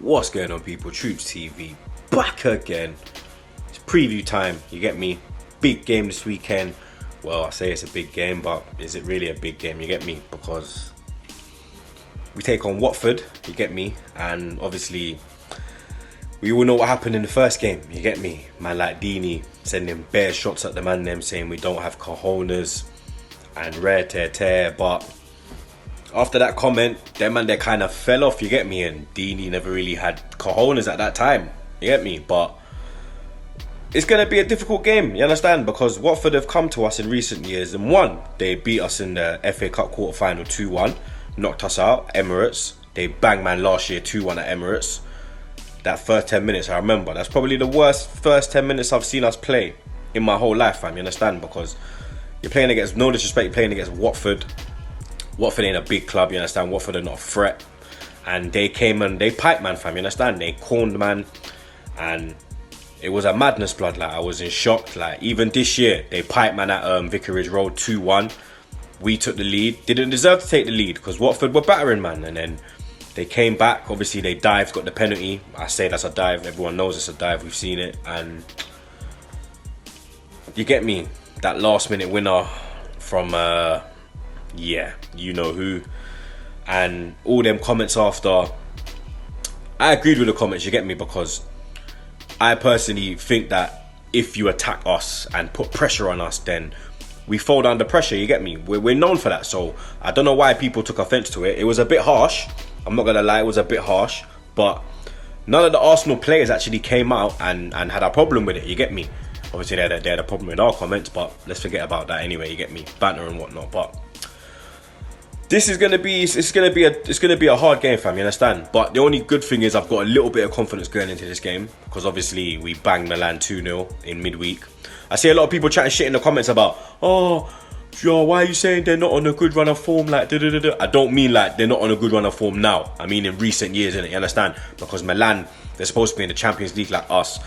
What's going on, people? Troops TV back again. It's preview time, you get me? Big game this weekend. Well, I say it's a big game, but is it really a big game? You get me? Because we take on Watford, you get me? And obviously we all know what happened in the first game, you get me? Man like Dini sending bare shots at the man them, saying we don't have cojones and rare tear, but after that comment, them man they kind of fell off, you get me? And Dini never really had cojones at that time, you get me? But it's going to be a difficult game, you understand? Because Watford have come to us in recent years and won. They beat us in the FA Cup quarter-final 2-1, knocked us out, Emirates. They banged man last year 2-1 at Emirates. That first 10 minutes, I remember. That's probably the worst first 10 minutes I've seen us play in my whole life, fam, you understand? Because you're playing against, no disrespect, you're playing against Watford. Watford ain't a big club, you understand? Watford are not a threat. And they came and they piped man, fam, you understand? They corned man. And it was a madness, blood. Like, I was in shock. Like, even this year, they piped man at Vicarage Road 2-1. We took the lead. Didn't deserve to take the lead because Watford were battering, man. And then they came back. Obviously, they dived, got the penalty. I say that's a dive. Everyone knows it's a dive. We've seen it. And you get me? That last minute winner from, yeah, you know who. And all them comments after. I agreed with the comments, you get me? Because I personally think that if you attack us and put pressure on us, then we fold under pressure, you get me? We're known for that, so I don't know why people took offence to it. It was a bit harsh, I'm not going to lie, it was a bit harsh, but none of the Arsenal players actually came out and had a problem with it, you get me? Obviously they had a problem with our comments, but let's forget about that anyway, you get me? Banter and whatnot, but this is gonna be a hard game, fam. You understand? But the only good thing is I've got a little bit of confidence going into this game because obviously we banged Milan 2-0 in midweek. I see a lot of people chatting shit in the comments about, oh, yo, why are you saying they're not on a good run of form? Like, I don't mean like they're not on a good run of form now. I mean in recent years, innit? You understand? Because Milan, they're supposed to be in the Champions League like us.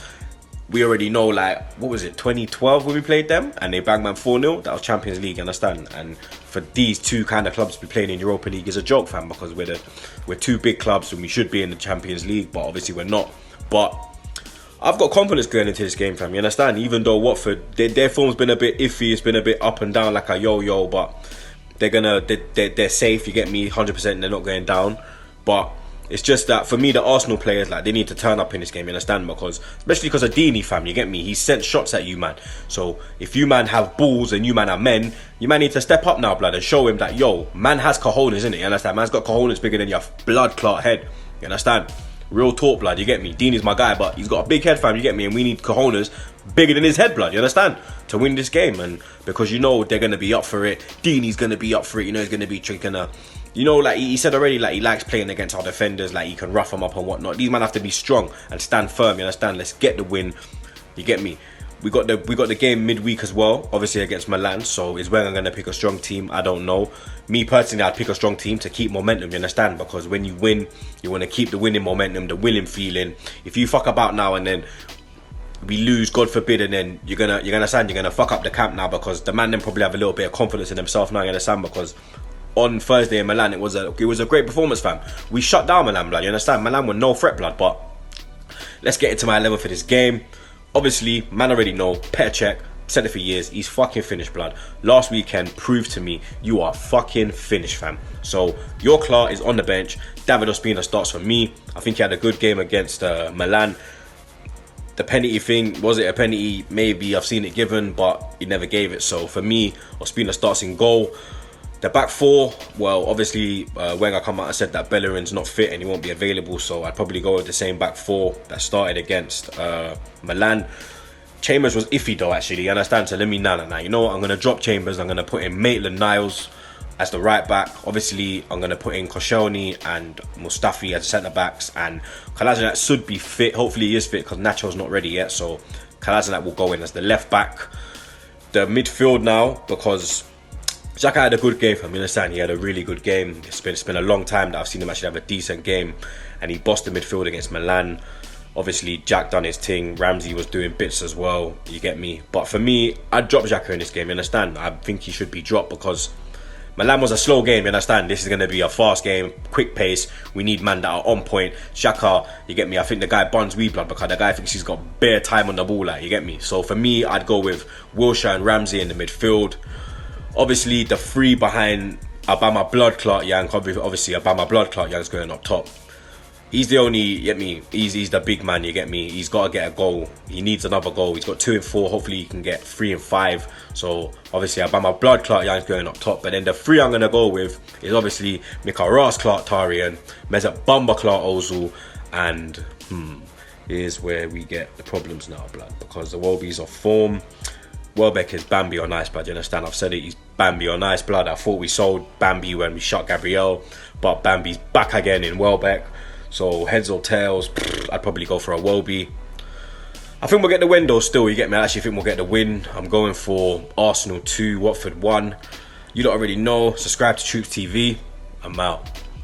We already know, like, what was it, 2012 when we played them and they banged man 4-0? That was Champions League, you understand? And for these two kind of clubs to be playing in Europa League is a joke, fam, because we're two big clubs and we should be in the Champions League, but obviously we're not. But I've got confidence going into this game, fam, you understand? Even though Watford, their form's been a bit iffy, it's been a bit up and down like a yo-yo, but they're safe, you get me, 100%, they're not going down. But it's just that for me, the Arsenal players, like, they need to turn up in this game, you understand? Because, especially because of Dini, fam, you get me? He sent shots at you, man. So, if you, man, have balls and you, man, are men, you, man, need to step up now, blood, and show him that, yo, man has cojones, innit? You understand? Man's got cojones bigger than your blood clot head. You understand? Real talk, blood, you get me? Dini's my guy, but he's got a big head, fam, you get me? And we need cojones bigger than his head, blood, you understand? To win this game. And because you know they're going to be up for it. Dini's going to be up for it. You know he's going to be tricking her. You know, like he said already, like he likes playing against our defenders, like he can rough them up and whatnot. These men have to be strong and stand firm, you understand? Let's get the win, you get me? We got the game midweek as well, obviously against Milan, so is when I'm going to pick a strong team, I don't know. Me personally, I'd pick a strong team to keep momentum, you understand? Because when you win, you want to keep the winning momentum, the winning feeling. If you fuck about now and then we lose, God forbid, and then you're gonna fuck up the camp now, because the man then probably have a little bit of confidence in himself now, you understand? Because on Thursday in Milan, it was a great performance, fam. We shut down Milan, blood, you understand? Milan were no threat, blood. But let's get into my 11 for this game. Obviously, man already know, Petr Cech, said it for years, he's fucking finished, blood. Last weekend proved to me you are fucking finished, fam. So your Clark is on the bench. David Ospina starts for me. I think he had a good game against Milan. The penalty thing, was it a penalty? Maybe, I've seen it given, but he never gave it. So for me, Ospina starts in goal. The back four, well, obviously, Wenger come out and said that Bellerin's not fit and he won't be available, so I'd probably go with the same back four that started against Milan. Chambers was iffy though, actually, you understand? So let me, nah, you know what, I'm going to drop Chambers, I'm going to put in Maitland-Niles as the right back. Obviously, I'm going to put in Koscielny and Mustafi as centre backs, and Kolasinac should be fit, hopefully he is fit, because Nacho's not ready yet, so Kolasinac will go in as the left back. The midfield now, because Xhaka had a good game, I mean, understand, he had a really good game. It's been a long time that I've seen him actually have a decent game, and he bossed the midfield against Milan. Obviously, Jack done his thing, Ramsey was doing bits as well, you get me? But for me, I'd drop Xhaka in this game, you understand? I think he should be dropped because Milan was a slow game, you understand? This is going to be a fast game, quick pace. We need man that are on point. Xhaka, you get me? I think the guy buns wee blood because the guy thinks he's got bare time on the ball, like, you get me? So for me, I'd go with Wilshere and Ramsey in the midfield. Obviously, the three behind Obama Blood Clot Young. Obviously, Obama Blood Clot Young's going up top. He's the only, you get me? He's the big man, you get me? He's got to get a goal. He needs another goal. He's got 2 and 4. Hopefully, he can get 3 and 5. So, obviously, Obama Blood Clot Young's going up top. But then the three I'm going to go with is obviously Mika Ras Clark Tarian, Mezat Bumba Clark Ozil, and here's where we get the problems now, blood. Because the Wolbies are form. Welbeck is Bambi on ice, blood. You understand? I've said it. He's Bambi on ice, blood. I thought we sold Bambi when we shot Gabriel, but Bambi's back again in Welbeck. So heads or tails, I'd probably go for a Welby. I think we'll get the win though still, you get me? I actually think we'll get the win. I'm going for Arsenal 2, Watford 1. You don't already know. Subscribe to Troops TV. I'm out.